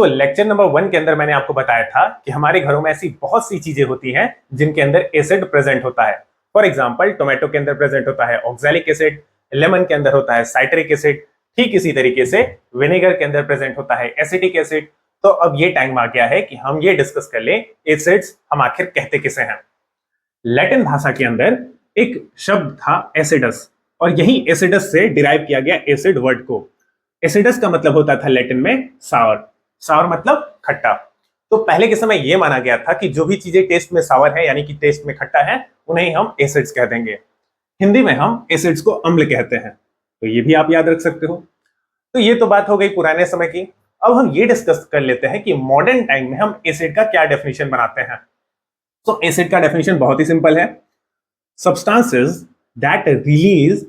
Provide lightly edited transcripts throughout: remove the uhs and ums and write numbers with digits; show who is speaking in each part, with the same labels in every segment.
Speaker 1: Lecture number 1 के अंदर मैंने आपको बताया था कि हमारे घरों में ऐसी बहुत सी चीजें होती हैं जिनके अंदर एसिड प्रेजेंट होता है। फॉर एग्जांपल, टोमेटो के अंदर प्रेजेंट होता है ऑक्सैलिक एसिड, लेमन के अंदर होता है साइट्रिक एसिड, ठीक इसी तरीके से विनेगर के अंदर प्रेजेंट होता है एसिटिक एसिड। तो अब ये टाइम आ गया है कि हम ये डिस्कस कर लें एसिड्स हम आखिर कहते किसे हैं। लैटिन भाषा के अंदर एक शब्द था एसिडस, और यही एसिडस से डिराइव किया गया एसिड वर्ड को। एसिडस का मतलब होता था लैटिन में सावर। सावर मतलब खट्टा। तो पहले के समय यह माना गया था कि जो भी चीजें टेस्ट में सावर है यानी कि टेस्ट में खट्टा है, उन्हें हम एसिड्स कह देंगे। हिंदी में हम एसिड्स को अम्ल कहते हैं, तो ये भी आप याद रख सकते हो। तो ये तो बात हो गई पुराने समय की। अब हम ये डिस्कस कर लेते हैं कि मॉडर्न टाइम में हम एसिड का क्या डेफिनेशन बनाते हैं। तो एसिड का डेफिनेशन बहुत ही सिंपल है। Substances that release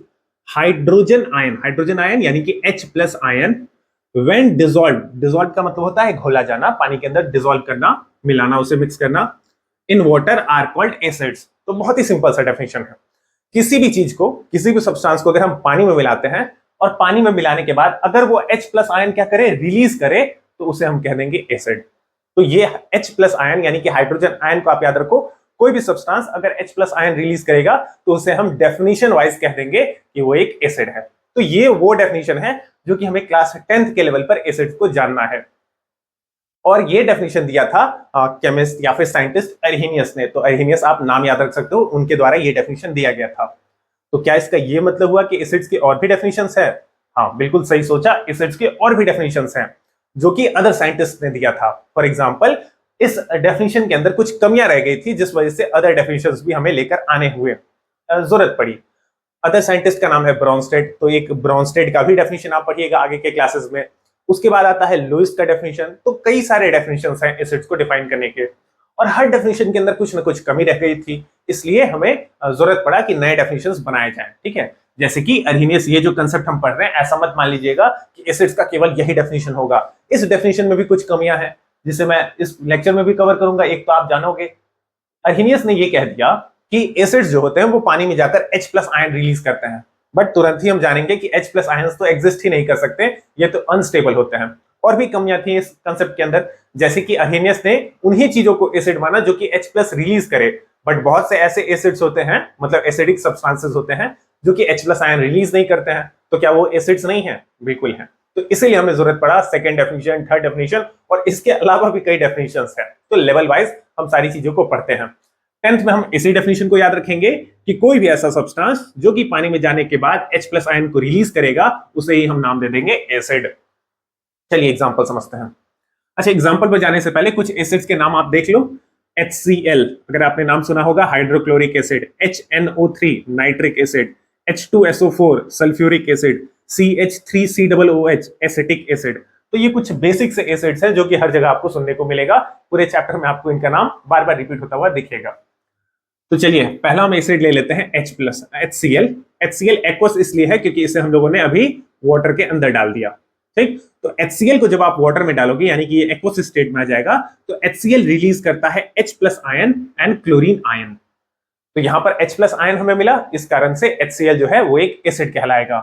Speaker 1: hydrogen ion यानी कि H plus ion when dissolve का मतलब होता है घोला जाना, पानी के अंदर डिजोल्व करना, मिलाना, उसे मिक्स करना, in water are called acids. तो बहुत ही सिंपल सा डेफिनेशन है। किसी भी चीज को, किसी भी सब्सटेंस को अगर हम पानी में मिलाते हैं और पानी में मिलाने के बाद अगर वो H प्लस आयन क्या करे, रिलीज करे, तो उसे हम कह देंगे एसिड। तो ये H प्लस आयन यानी कि हाइड्रोजन आयन को आप याद रखो, कोई भी सब्सटेंस अगर H प्लस आयन रिलीज करेगा तो उसे हम डेफिनेशन वाइज कह देंगे कि वो एक एसिड है। तो ये वो डेफिनेशन है जो कि हमें क्लास 10th के लेवल पर एसिड्स को जानना है। और ये डेफिनेशन दिया था केमिस्ट या फिर साइंटिस्ट अर्हेनियस ने। तो अर्हेनियस आप नाम याद रख सकते हो, उनके द्वारा ये डेफिनेशन दिया गया था। तो क्या इसका ये मतलब हुआ कि एसिड्स के और भी डेफिनेशंस है? हाँ, बिल्कुल सही सोचा, एसिड्स के और भी डेफिनेशंस हैं जो कि अदर साइंटिस्ट ने दिया था। फॉर एग्जांपल, इस डेफिनेशन के अंदर कुछ कमियां रह गई थी जिस वजह से अदर डेफिनेशंस भी हमें लेकर आने हुए जरूरत पड़ी। अदर साइंटिस्ट का नाम है ब्रॉन्स्टेड। तो एक ब्रॉन्स्टेड का भी डेफिनेशन आप पढ़िएगा आगे के क्लासेस में। उसके बाद आता है लुईस का डेफिनेशन। तो कई सारे डेफिनेशंस हैं एसिड्स को डिफाइन करने के, और हर डेफिनेशन के अंदर कुछ ना कुछ कमी रह गई थी, इसलिए हमें जरूरत पड़ा कि नए डेफिनेशंस बनाए जाएं। ठीक है, जैसे कि अर्हेनियस, ये जो कंसेप्ट हम पढ़ रहे हैं, ऐसा मत मान लीजिएगा कि एसिड्स का केवल यही डेफिनेशन होगा। इस डेफिनेशन में भी कुछ कमियां हैं जिसे मैं इस लेक्चर में भी कवर करूंगा। एक तो आप जानोगे, अर्हेनियस ने ये कह दिया कि एसिड्स जो होते हैं वो पानी में जाकर H प्लस आयन रिलीज करते हैं, बट तुरंत ही हम जानेंगे कि H प्लस आयन तो एग्जिस्ट ही नहीं कर सकते, ये तो अनस्टेबल होते हैं। और भी कमियां थी इस कंसेप्ट के अंदर, जैसे कि अर्हेनियस ने उन्हीं चीजों को एसिड माना जो कि H प्लस रिलीज करे, बट बहुत से ऐसे एसिड्स होते हैं, मतलब एसिडिक सब्सटेंसेस होते हैं जो कि H प्लस आयन रिलीज नहीं करते हैं। तो क्या वो एसिड्स नहीं है? बिल्कुल है। तो इसीलिए हमें जरूरत पड़ा सेकंड डेफिनेशन, थर्ड डेफिनेशन, और इसके अलावा भी कई डेफिनेशंस हैं। तो लेवल वाइज हम सारी चीजों को पढ़ते हैं। 10th में हम इसी डेफिनेशन को याद रखेंगे कि कोई भी ऐसा सब्सटेंस जो कि पानी में जाने के बाद H प्लस आयन को रिलीज करेगा, उसे ही हम नाम दे देंगे एसिड। चलिए एग्जांपल समझते हैं। अच्छा, एग्जांपल पर जाने से पहले कुछ एसिड्स के नाम आप देख लो। HCl, अगर आपने नाम सुना होगा, hydrochloric acid. HNO3, nitric acid. H2SO4, sulphuric acid. CH3COOH, acetic acid. तो ये कुछ बेसिक से एसिड्स हैं जो कि हर जगह आपको सुनने को मिलेगा। पूरे चैप्टर में आपको इनका नाम बार बार रिपीट होता हुआ दिखेगा। तो चलिए पहला हम एसिड ले लेते हैं H plus, HCl। HCl aqueous इसलिए है क्योंकि इसे हम लोगों ने अभी वाटर के अंदर डाल दिया। ठीक, तो HCl को जब आप वाटर में डालोगे यानी कि ये एक्वस स्टेट में आ जाएगा, तो HCl रिलीज करता है H plus ion and chlorine ion. तो यहां पर H प्लस आयन हमें मिला, इस कारण से HCl जो है वो एक एसिड कहलाएगा।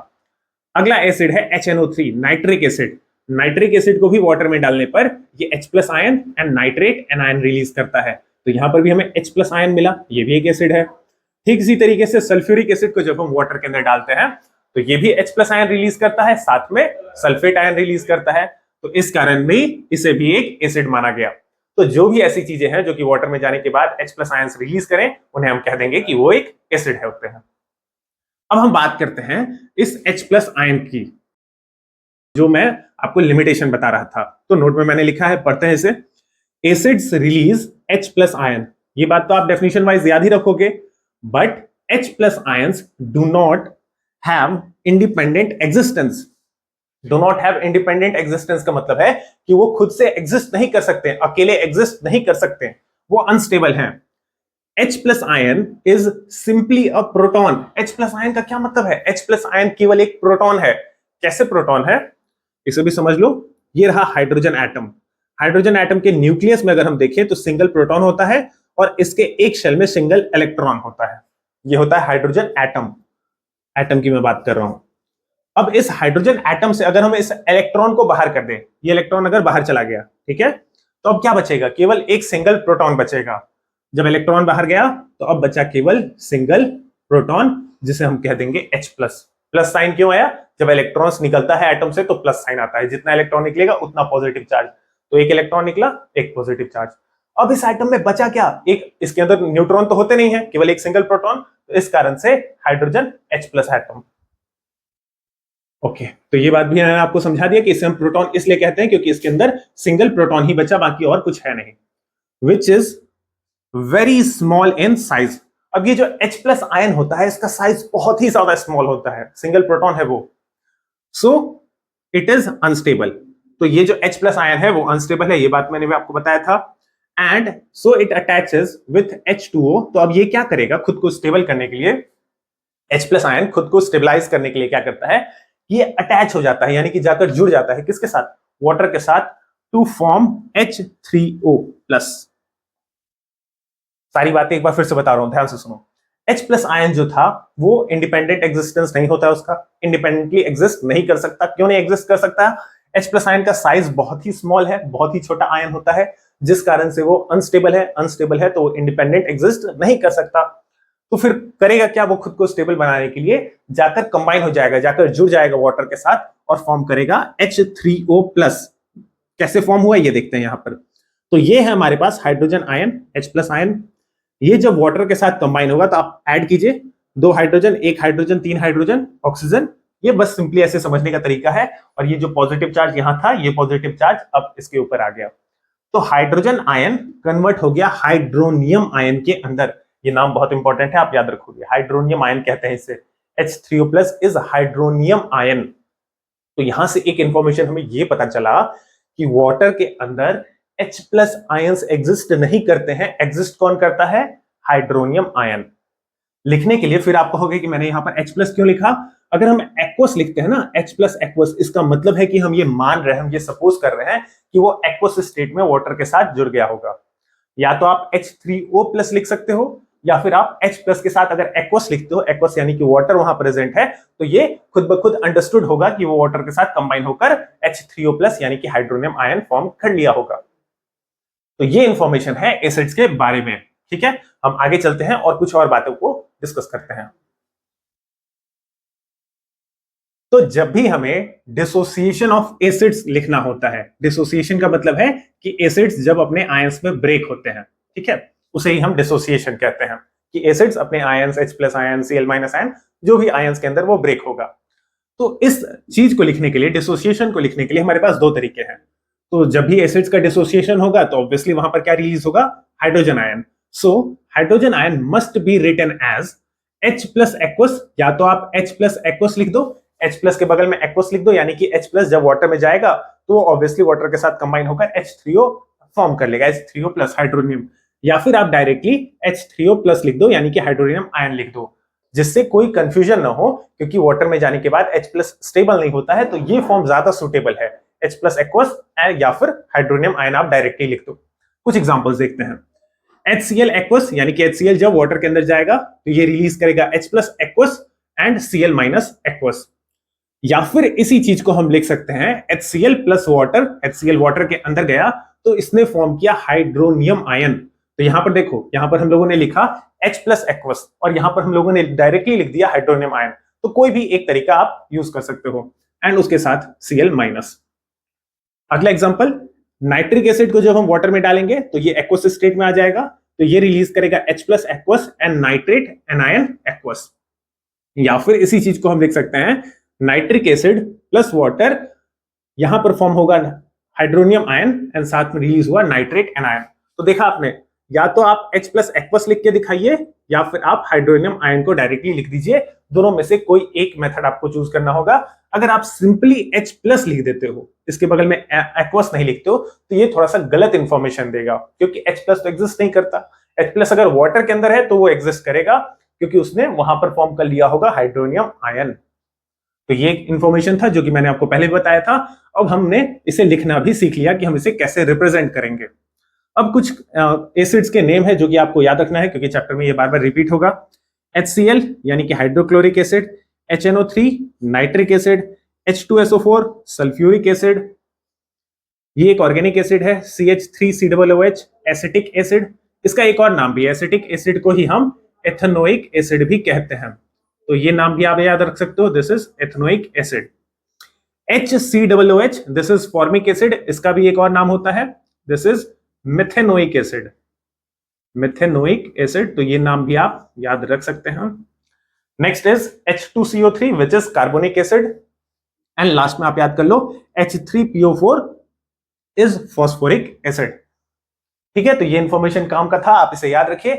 Speaker 1: अगला एसिड है HNO3, nitric acid. Nitric acid को भी वाटर में डालने पर ये H plus ion and nitrate anion release करता है। तो यहां पर भी हमें H प्लस आयन मिला, ये भी एक एसिड है। ठीक इसी तरीके से सल्फ्यूरिक एसिड को जब हम वाटर के अंदर डालते हैं तो ये भी H प्लस आयन रिलीज करता है, साथ में सल्फेट आयन रिलीज करता है। तो इस कारण भी इसे भी एक एसिड माना गया। तो जो भी ऐसी चीजें हैं जो कि वाटर में जाने के बाद H प्लस आयन रिलीज करें, उन्हें हम कह देंगे कि वो एक एसिड है होते हैं। अब हम बात करते हैं इस H प्लस आयन की, जो मैं आपको लिमिटेशन बता रहा था। तो नोट में मैंने लिखा है, पढ़ते हैं इसे। Acids release H plus ion, ये बात तो आप डेफिनेशन वाइज याद ही रखोगे, but H plus ions do not have independent existence. Do not have independent existence का मतलब है कि वो खुद से एग्जिस्ट नहीं कर सकते, अकेले एग्जिस्ट नहीं कर सकते, वो अनस्टेबल हैं। H plus ion is simply a proton. H plus ion का क्या मतलब है? H प्लस आयन केवल एक प्रोटॉन है। कैसे प्रोटॉन है, इसे भी समझ लो। ये रहा हाइड्रोजन एटम। हाइड्रोजन एटम के न्यूक्लियस में अगर हम देखें तो सिंगल प्रोटॉन होता है और इसके एक शेल में सिंगल इलेक्ट्रॉन होता है। ये होता है हाइड्रोजन एटम। एटम की मैं बात कर रहा हूं। अब इस हाइड्रोजन एटम से अगर हम इस इलेक्ट्रॉन को बाहर कर दें, ये इलेक्ट्रॉन अगर बाहर चला गया, ठीक है, तो अब क्या बचेगा, केवल एक सिंगल प्रोटॉन बचेगा। जब इलेक्ट्रॉन बाहर गया तो अब बचा केवल सिंगल प्रोटॉन, जिसे हम कह देंगे H प्लस। प्लस साइन क्यों आया, जब इलेक्ट्रॉन्स निकलता है एटम से तो प्लस साइन आता है, जितना इलेक्ट्रॉन निकलेगा उतना पॉजिटिव चार्ज, तो एक इलेक्ट्रॉन निकला एक पॉजिटिव चार्ज। अब इस आइटम में बचा क्या, एक, इसके अंदर न्यूट्रॉन तो होते नहीं है, केवल एक सिंगल प्रोटॉन, तो इस कारण से hydrogen H plus atom. Okay, तो ये बात भी मैंने आपको समझा दिया कि इसे हम प्रोटॉन इसलिए कहते हैं क्योंकि इसके अंदर सिंगल प्रोटॉन ही बचा, बाकी और कुछ है नहीं। Which is very small in size. अब ये जो H प्लस आयन होता है इसका साइज बहुत ही ज्यादा स्मॉल होता है, सिंगल प्रोटॉन है वो, सो इट इज अनस्टेबल। तो ये जो H प्लस आयन है वो अनस्टेबल है, ये बात मैंने भी आपको बताया था। And so it attaches with H2O। तो अब ये क्या करेगा, खुद को स्टेबल करने के लिए H प्लस आयन खुद को स्टेबलाइज करने के लिए क्या करता है, ये अटैच हो जाता है, यानी कि जाकर जुड़ जाता है किसके साथ, वाटर के साथ, टू फॉर्म H3O प्लस। सारी बातें एक बार फिर से बता रहा हूं, ध्यान से सुनो। H प्लस आयन जो था वो इंडिपेंडेंट एग्जिस्टेंस नहीं होता, उसका इंडिपेंडेंटली एग्जिस्ट नहीं कर सकता। क्यों नहीं एग्जिस्ट कर सकता, H प्लस आयन का साइज बहुत ही स्मॉल है, बहुत ही छोटा आयन होता है, जिस कारण से वो अनस्टेबल है। अनस्टेबल है तो इंडिपेंडेंट एग्जिस्ट नहीं कर सकता। तो फिर करेगा क्या, वो खुद को स्टेबल बनाने के लिए जाकर कंबाइन हो जाएगा, जाकर जुड़ जाएगा वाटर के साथ और फॉर्म करेगा H3O प्लस। कैसे फॉर्म हुआ ये देखते हैं यहां पर। तो ये है हमारे पास hydrogen ion H plus ion. ये जब वाटर के साथ कंबाइन होगा तो आप ऐड कीजिए, 2 हाइड्रोजन, 1 हाइड्रोजन, 3 हाइड्रोजन, ऑक्सीजन। ये बस सिंपली ऐसे समझने का तरीका है। और ये जो पॉजिटिव चार्ज यहां था, ये पॉजिटिव चार्ज अब इसके ऊपर आ गया, तो हाइड्रोजन आयन कन्वर्ट हो गया हाइड्रोनियम आयन के अंदर। ये नाम बहुत इंपॉर्टेंट है, आप याद रखोगे, हाइड्रोनियम आयन कहते हैं इसे। H3O plus is hydronium ion. तो यहां से एक इंफॉर्मेशन हमें ये पता चला कि वाटर के अंदर H प्लस आयंस एग्जिस्ट नहीं करते हैं, एग्जिस्ट कौन करता है, हाइड्रोनियम आयन। लिखने के लिए फिर आप कहोगे कि मैंने यहां पर H प्लस क्यों लिखा। अगर हम एक्वस लिखते हैं ना, H प्लस एक्वस, इसका मतलब है कि हम ये मान रहे हैं, हम ये सपोज कर रहे हैं कि वो एक्वस स्टेट में वाटर के साथ जुड़ गया होगा। या तो आप H3O प्लस लिख सकते हो, या फिर आप H प्लस के साथ अगर एक्वस लिखते हो, एक्वस यानी कि वाटर वहां प्रेजेंट है, तो ये खुद ब खुद अंडरस्टूड होगा कि वो वाटर के साथ कंबाइन होकर H3O प्लस यानी कि हाइड्रोनियम आयन फॉर्म कर लिया होगा। तो ये इंफॉर्मेशन है एसिड्स के बारे में। ठीक है, हम आगे चलते हैं और कुछ और बातों को डिस्कस करते हैं। तो जब भी हमें डिसोसिएशन ऑफ एसिड्स लिखना होता है, डिसोसिएशन का मतलब है कि एसिड्स जब अपने आयंस में ब्रेक होते हैं, ठीक है, उसे ही हम डिसोसिएशन कहते हैं, कि एसिड्स अपने ions H plus ion, Cl minus ion, जो भी आयंस के अंदर वो ब्रेक होगा। तो इस चीज को लिखने के लिए, डिसोसिएशन को लिखने के लिए हमारे पास 2 तरीके हैं। तो जब भी एसिड्स का डिसोसिएशन होगा तो ऑब्वियसली वहां पर क्या रिलीज होगा, hydrogen ion. So hydrogen ion must be written as H plus aqueous. या तो आप H प्लस एक्वस लिख दो, H प्लस के बगल में एक्वस लिख दो, यानी कि H प्लस जब वाटर में जाएगा तो वो ऑब्वियसली वाटर के साथ कंबाइन होकर H3O फॉर्म कर लेगा, H3O प्लस हाइड्रोनियम। या फिर आप डायरेक्टली H3O प्लस लिख दो, यानी कि हाइड्रोनियम आयन लिख दो, जिससे कोई कंफ्यूजन ना हो, क्योंकि वाटर में जाने के बाद H प्लस स्टेबल नहीं होता है, तो ये फॉर्म ज्यादा सुटेबल है, H प्लस एक्वस या फिर हाइड्रोनियम आयन आप डायरेक्टली लिख दो। कुछ एग्जांपल्स देखते हैं। HCl एक्वस, यानी कि HCl जब वाटर के अंदर जाएगा तो ये रिलीज करेगा H plus aqueous and Cl minus aqueous. या फिर इसी चीज को हम लिख सकते हैं HCl plus water, HCl water के अंदर गया तो इसने फॉर्म किया हाइड्रोनियम आयन। तो यहां पर देखो, यहां पर हम लोगों ने लिखा H प्लस एक्वस और यहां पर हम लोगों ने डायरेक्टली लिख दिया हाइड्रोनियम आयन। तो कोई भी एक तरीका आप यूज कर सकते हो, एंड उसके साथ Cl माइनस। अगला एग्जांपल, नाइट्रिक एसिड को जब हम वाटर में डालेंगे तो ये एक्वस स्टेट में आ जाएगा, तो ये रिलीज करेगा H plus aqueous and nitrate anion aqueous. या फिर इसी चीज को हम लिख सकते हैं नाइट्रिक एसिड प्लस वाटर, यहां पर फॉर्म होगा हाइड्रोनियम आयन एंड साथ में रिलीज हुआ नाइट्रेट एनायन। तो देखा आपने, या तो आप H प्लस एक्वस लिख के दिखाइए या फिर आप हाइड्रोनियम आयन को डायरेक्टली लिख दीजिए, दोनों में से कोई एक मेथड आपको चूज करना होगा। अगर आप सिंपली H प्लस लिख देते हो, इसके बगल में एक्वस नहीं लिखते हो, तो ये थोड़ा सा गलत इंफॉर्मेशन देगा, क्योंकि H प्लस तो एग्जिस्ट नहीं करता। H प्लस अगर वाटर के अंदर है तो वो एग्जिस्ट करेगा, क्योंकि उसने वहां पर फॉर्म कर लिया होगा हाइड्रोनियम आयन। तो ये इंफॉर्मेशन था जो कि मैंने आपको पहले बताया था। अब हमने इसे लिखना भी सीख लिया कि हम इसे कैसे रिप्रेजेंट करेंगे। अब कुछ एसिड्स के नेम है जो कि आपको याद रखना है, क्योंकि चैप्टर में ये बार बार रिपीट होगा। HCl यानी कि hydrochloric acid, HNO3 nitric acid, H2SO4 sulphuric acid, ये एक ऑर्गेनिक एसिड है, CH3COOH एसिटिक एसिड। इसका एक और नाम भी है, एसिटिक एसिड को ही हम एथेनोइक एसिड भी कहते हैं, तो ये नाम भी आप याद रख सकते हो, this is ethanoic acid. HCOOH this is formic acid, इसका भी एक और नाम होता है, this is methanoic acid, methanoic acid, तो ये नाम भी आप याद रख सकते हैं। Next is H2CO3 which is carbonic acid, and last में आप याद कर लो H3PO4 इज फॉस्फोरिक एसिड। ठीक है, तो ये इंफॉर्मेशन काम का था, आप इसे याद रखिए।